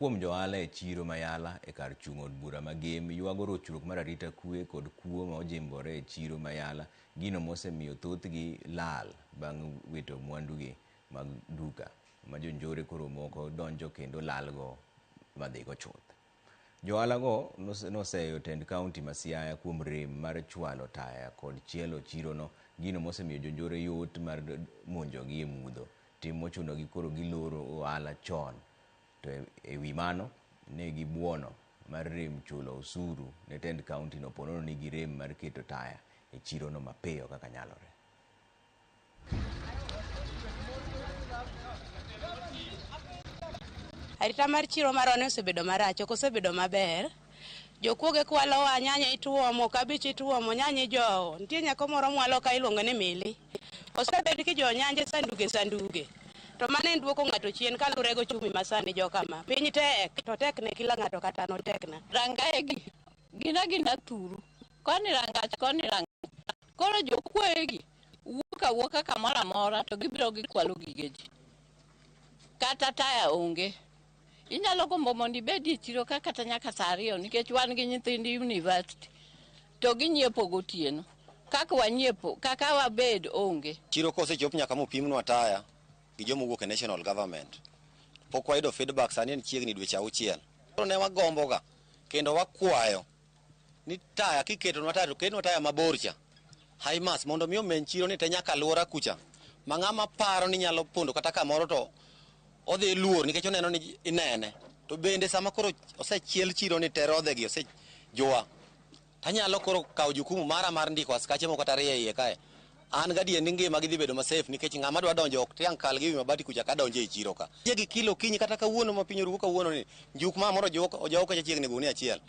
Kuom johala e chiro Mayala e kar chung' od bura magem yuago rochruok mar arita kwe kod kuo ma ojimbore e chiro Mayala, gino mosemiyo thothgi lal bang' wito mwandugi mag duka ma jonjore koro moko donjo kendo lalgo madhigo chuth. Johalago noseyo tend kaunti ma Siaya kuom rem mar chwalo taya kod chielo chirono, gino mosemiyo jonjore yot mar monjogi e mudho, tim mochunogi koro giloro ohala chon. To e wi mano ne gibuono mar rem chulo osuru ne tend kaunti no ponono ni girem mar keto taya e chirono mapiyo kaka nyalore. Arita mar chiro marone osebedo marach, ok osebedo maber. Jokuoge kwalowa, nyanya ituomo, kabich ituomo, nyanya ijowo. Nitie nyako moro mwalo ka iluongo ni Mili. Osebed kijo nyanje sanduge. To mane duoko ng'ato chien kalure go chumi masani jo kama. Piny tek, to tek ne kila ng'ato kata no tekna. Rangaegi, gina turu. Koni rangach, koni rangach. Koro jokuoegi, wuoka kamora mora, to gibiro gikwalo gigeji. Kata taya onge. Inyalo gombo mondo ibedi chiro kata nyaka saa 2 nikech wan gi nyithindi university. To ginyiepo gotieno. Kaka wanyiepo, kaka wabed onge. Chiro kosechop nyaka mopimnwa taya gi jomo wuok e national government. Pok wayudo feedback sani en chiegni dweche 6. Koro ne wagomboga kendo wakwayo ni taya kiketonwa taya to ketnwa taya mabor cha. Haimas mondo miyo men chiro ni te nyaka alwora kucha. Ma ng'ama paro ni nyalo pondo kata kamoro to odhi luor nikech oneno ni inene. To bende sama koro osechiel chiro ni terodhegi osejowa. Tanyalo koro kawo jukumu mara mar ndiko askache moko kata 2 e iye kae. An gadi ni ngima gidhi bedo masafe nikech ng'ama dwa donjo ok tiang' kal gi mabati kucha ka donjo e chiro ka. Gi kilo kinyi kata kawuono ma piny oruko kawuono ni njuk ma moro ojowo ka chiegni gunia achiel.